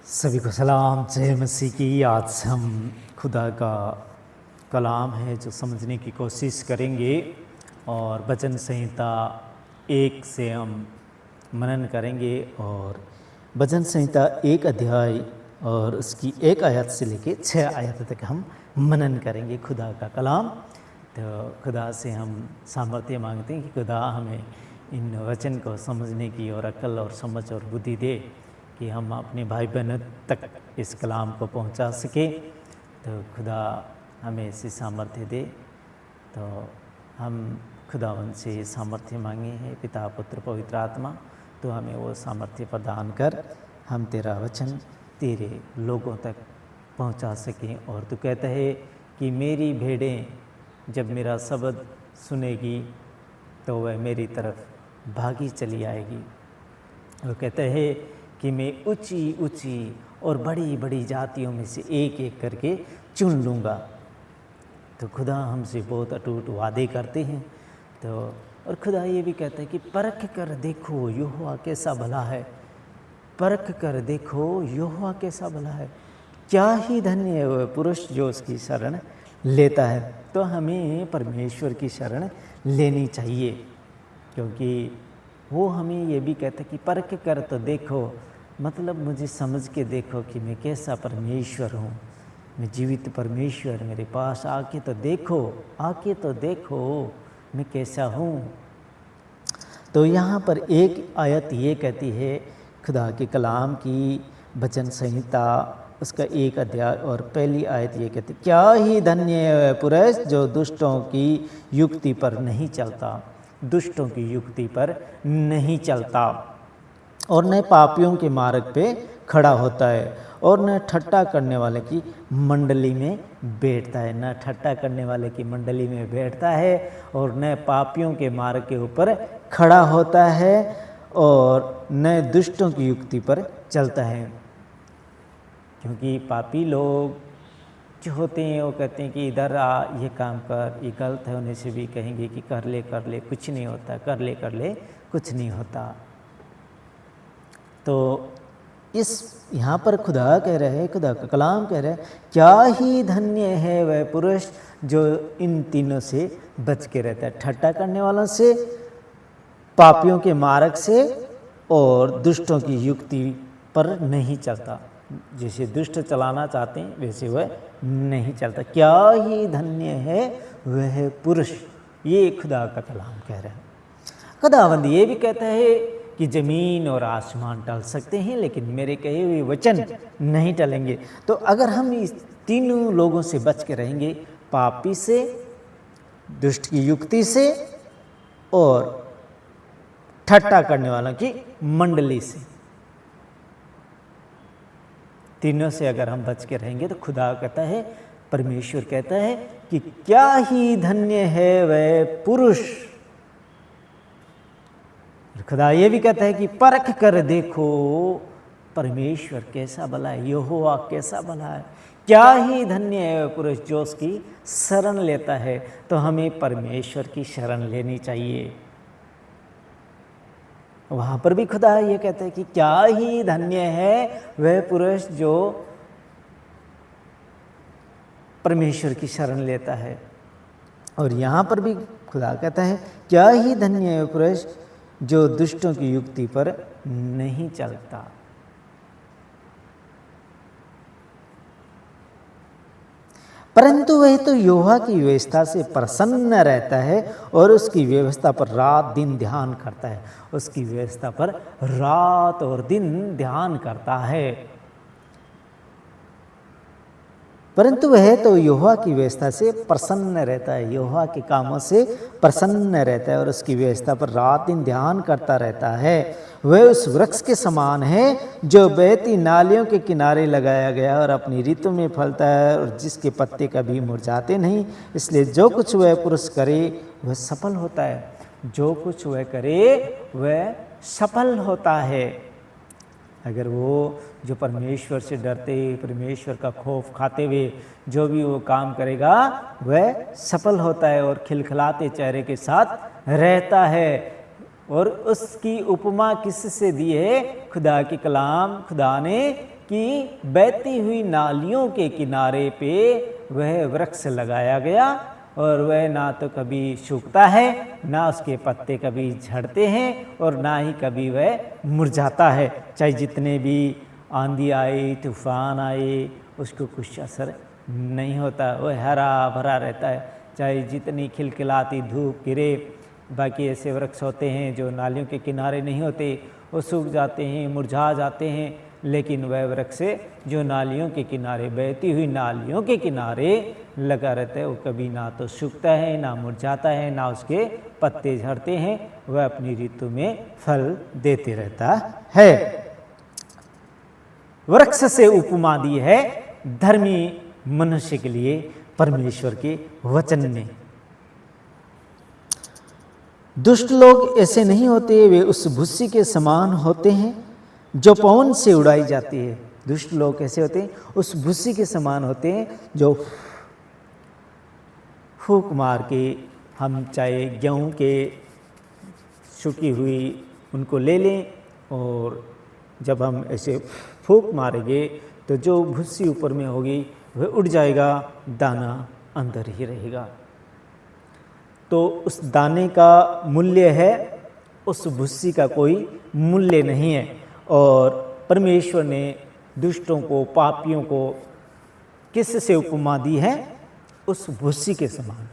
सभी को सलाम। जय मसीह की। आज हम खुदा का कलाम है जो समझने की कोशिश करेंगे और वचन संहिता 1 से हम मनन करेंगे और वचन संहिता 1 अध्याय और उसकी 1 आयत से लेके 6 आयत तक हम मनन करेंगे खुदा का कलाम। तो खुदा से हम सामर्थ्य मांगते हैं कि खुदा हमें इन वचन को समझने की और अक्ल और समझ और बुद्धि दे कि हम अपने भाई बहनों तक इस कलाम को पहुंचा सके। तो खुदा हमें ऐसी सामर्थ्य दे। तो हम खुदावन से सामर्थ्य मांगे हैं, पिता पुत्र पवित्र आत्मा, तो हमें वो सामर्थ्य प्रदान कर हम तेरा वचन तेरे लोगों तक पहुंचा सकें। और तू कहता है कि मेरी भेड़ें जब मेरा शब्द सुनेगी तो वह मेरी तरफ भागी चली आएगी। वो कहते हैं कि मैं ऊंची ऊंची और बड़ी बड़ी जातियों में से एक एक करके चुन लूँगा। तो खुदा हमसे बहुत अटूट वादे करते हैं। तो और खुदा ये भी कहता है कि परख कर देखो यहोवा कैसा भला है, परख कर देखो यहोवा कैसा भला है। क्या ही धन्य है वह पुरुष जो उसकी शरण लेता है। तो हमें परमेश्वर की शरण लेनी चाहिए, क्योंकि वो हमें ये भी कहता है कि परख कर तो देखो, मतलब मुझे समझ के देखो कि मैं कैसा परमेश्वर हूँ, मैं जीवित परमेश्वर, मेरे पास आके तो देखो, आके तो देखो मैं कैसा हूँ। तो यहाँ पर एक आयत ये कहती है खुदा के कलाम की वचन संहिता उसका 1 अध्याय और पहली आयत ये कहती, क्या ही धन्य है पुरुष जो दुष्टों की युक्ति पर नहीं चलता, दुष्टों की युक्ति पर नहीं चलता और न पापियों के मार्ग पे खड़ा होता है और न ठट्टा करने वाले की मंडली में बैठता है, न ठट्टा करने वाले की मंडली में बैठता है और न पापियों के मार्ग के ऊपर खड़ा होता है और न दुष्टों की युक्ति पर चलता है। क्योंकि पापी लोग जो होते हैं वो कहते हैं कि इधर आ, ये काम कर, ये गलत है, होने से भी कहेंगे कि कर ले कुछ नहीं होता, कर ले कुछ नहीं होता। तो इस यहाँ पर खुदा कह रहे हैं, खुदा का कलाम कह रहे हैं, क्या ही धन्य है वह पुरुष जो इन तीनों से बच के रहता है, ठट्टा करने वालों से, पापियों के मार्ग से और दुष्टों की युक्ति पर नहीं चलता। जैसे दुष्ट चलाना चाहते हैं वैसे वह नहीं चलता। क्या ही धन्य है वह पुरुष, ये खुदा का कलाम कह रहा है। खुदावंद ये भी कहता है कि ज़मीन और आसमान टल सकते हैं लेकिन मेरे कहे हुए वचन नहीं टलेंगे। तो अगर हम इस तीनों लोगों से बच के रहेंगे, पापी से, दुष्ट की युक्ति से और ठट्टा करने वालों की मंडली से, तीनों से अगर हम बच के रहेंगे तो खुदा कहता है, परमेश्वर कहता है कि क्या ही धन्य है वह पुरुष। खुदा ये भी कहता है कि परख कर देखो परमेश्वर कैसा भला है, यहोवा कैसा भला है। क्या ही धन्य है वह पुरुष जो उसकी शरण लेता है। तो हमें परमेश्वर की शरण लेनी चाहिए। वहाँ पर भी खुदा ये कहता है कि क्या ही धन्य है वह पुरुष जो परमेश्वर की शरण लेता है। और यहाँ पर भी खुदा कहता है क्या ही धन्य है वह पुरुष जो दुष्टों की युक्ति पर नहीं चलता। परंतु वह तो यहोवा की व्यवस्था से प्रसन्न रहता है और उसकी व्यवस्था पर रात दिन ध्यान करता है, उसकी व्यवस्था पर रात और दिन ध्यान करता है। परंतु वह तो यहोवा की व्यवस्था से प्रसन्न रहता है, यहोवा के कामों से प्रसन्न रहता है और उसकी व्यवस्था पर रात दिन ध्यान करता रहता है। वह उस वृक्ष के समान है जो बहती नालियों के किनारे लगाया गया और अपनी ऋतु में फलता है और जिसके पत्ते कभी मुरझाते नहीं। इसलिए जो कुछ वह पुरुष करे वह सफल होता है, जो कुछ वह करे वह सफल होता है। अगर वो जो परमेश्वर से डरते, परमेश्वर का खौफ खाते हुए जो भी वो काम करेगा वह सफल होता है और खिलखिलाते चेहरे के साथ रहता है। और उसकी उपमा किससे दी है? खुदा के कलाम, खुदा ने कि बहती हुई नालियों के किनारे पे वह वृक्ष लगाया गया और वह ना तो कभी सूखता है, ना उसके पत्ते कभी झड़ते हैं और ना ही कभी वह मुरझाता है। चाहे जितने भी आंधी आए, तूफान आए, उसको कुछ असर नहीं होता, वह हरा भरा रहता है। चाहे जितनी खिलखिलाती धूप गिरे, बाकी ऐसे वृक्ष होते हैं जो नालियों के किनारे नहीं होते, वो सूख जाते हैं, मुरझा जाते हैं, लेकिन वह वृक्ष जो नालियों के किनारे, बहती हुई नालियों के किनारे लगा रहता है, वो कभी ना तो सूखता है, ना मुरझाता है, ना उसके पत्ते झड़ते हैं, वह अपनी ऋतु में फल देते रहता है। वृक्ष से उपमा दी है धर्मी मनुष्य के लिए परमेश्वर के वचन में। दुष्ट लोग ऐसे नहीं होते, वे उस भूसी के समान होते हैं जो पवन से उड़ाई जाती है। दुष्ट लोग कैसे होते हैं? उस भूसी के समान होते हैं जो फूंक मार के, हम चाहे गेहूं के सूखी हुई उनको ले लें और जब हम ऐसे फूंक मारेंगे तो जो भूसी ऊपर में होगी वह उड़ जाएगा, दाना अंदर ही रहेगा। तो उस दाने का मूल्य है, उस भूसी का कोई मूल्य नहीं है। और परमेश्वर ने दुष्टों को, पापियों को किस से उपमा दी है? उस भूसी के समान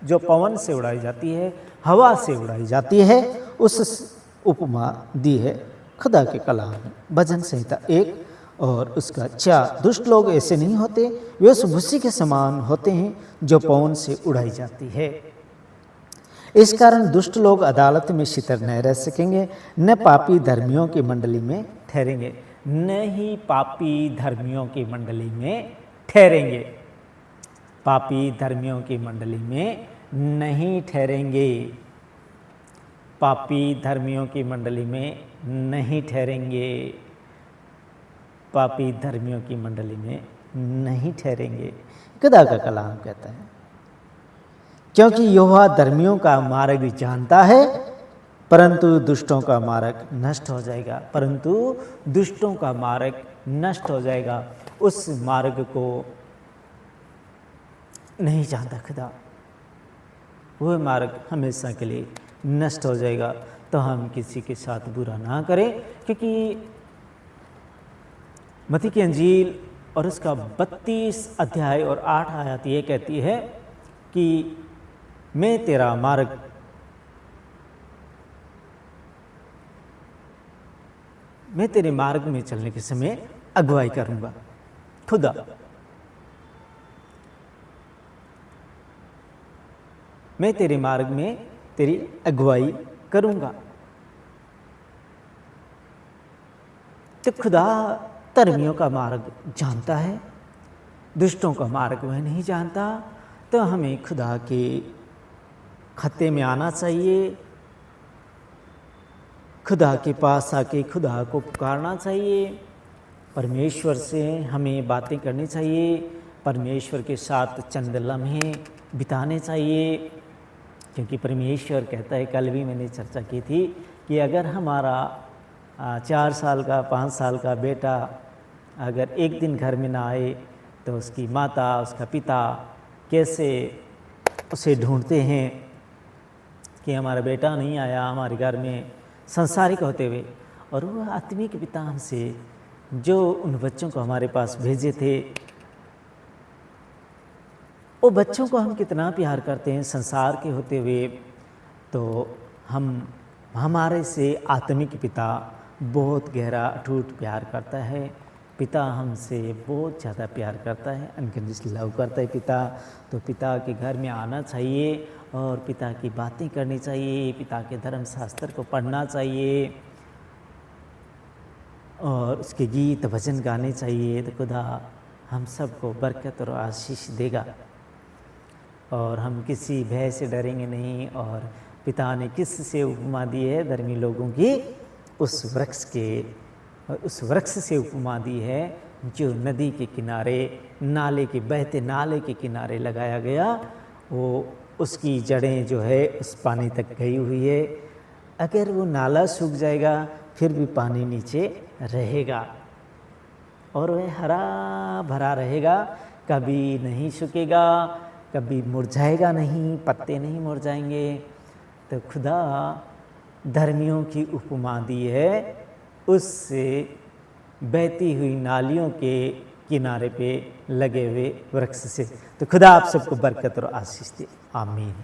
जो पवन से उड़ाई जाती है, हवा से उड़ाई जाती है, उस उपमा दी है खुदा के कलाम में। भजन संहिता 1 और उसका 4। दुष्ट लोग ऐसे नहीं होते, वे उस भूसी के समान होते हैं जो पवन से उड़ाई जाती है। इस कारण दुष्ट लोग अदालत में शितर न रह सकेंगे, न पापी धर्मियों की मंडली में ठहरेंगे। न ही पापी धर्मियों की मंडली में ठहरेंगे, पापी धर्मियों की मंडली में नहीं ठहरेंगे, पापी धर्मियों की मंडली में नहीं ठहरेंगे, पापी धर्मियों की मंडली में नहीं ठहरेंगे, खुदा का कलाम कहता है। क्योंकि यहोवा धर्मियों का मार्ग जानता है, परंतु दुष्टों का मार्ग नष्ट हो जाएगा, परंतु दुष्टों का मार्ग नष्ट हो जाएगा। उस मार्ग को नहीं जानता खुदा, वह मार्ग हमेशा के लिए नष्ट हो जाएगा। तो हम किसी के साथ बुरा ना करें, क्योंकि मत्ती की अंजील और उसका 32 अध्याय और 8 आयत ये कहती है कि मैं तेरा मार्ग मैं तेरे मार्ग में चलने के समय अगुवाई करूंगा। खुदा मैं तेरे मार्ग में तेरी अगुवाई करूंगा। तो खुदा धर्मियों का मार्ग जानता है, दुष्टों का मार्ग वह नहीं जानता। तो हमें खुदा के खत्ते में आना चाहिए, खुदा के पास आके खुदा को पुकारना चाहिए, परमेश्वर से हमें बातें करनी चाहिए, परमेश्वर के साथ चंद लम्हे बिताने चाहिए। क्योंकि परमेश्वर कहता है, कल भी मैंने चर्चा की थी कि अगर हमारा 4 साल का 5 साल का बेटा अगर एक दिन घर में ना आए तो उसकी माता, उसका पिता कैसे उसे ढूंढते हैं कि हमारा बेटा नहीं आया हमारे घर में, संसारिक होते हुए। और वह आत्मिक पिता हमसे जो उन बच्चों को हमारे पास भेजे थे, वो बच्चों को हम कितना प्यार करते हैं संसार के होते हुए, तो हमारे से आत्मिक पिता बहुत गहरा अटूट प्यार करता है। पिता हमसे बहुत ज़्यादा प्यार करता है, अनकंडीशनल लव करता है पिता। तो पिता के घर में आना चाहिए और पिता की बातें करनी चाहिए, पिता के धर्म शास्त्र को पढ़ना चाहिए और उसके गीत भजन गाने चाहिए। तो खुदा हम सबको बरकत और आशीष देगा और हम किसी भय से डरेंगे नहीं। और पिता ने किस से उपमा दी है धर्मी लोगों की? उस वृक्ष से उपमा दी है जो नदी के किनारे, नाले के, बहते नाले के किनारे लगाया गया। वो उसकी जड़ें जो है उस पानी तक गई हुई है अगर वो नाला सूख जाएगा फिर भी पानी नीचे रहेगा और वह हरा भरा रहेगा, कभी नहीं सूखेगा, कभी मुरझाएगा नहीं, पत्ते नहीं मुरझाएंगे। तो खुदा धर्मियों की उपमा दी है उससे बहती हुई नालियों के किनारे पे लगे हुए वृक्ष से। तो खुदा आप सबको बरकत और आशीष दे। आमीन।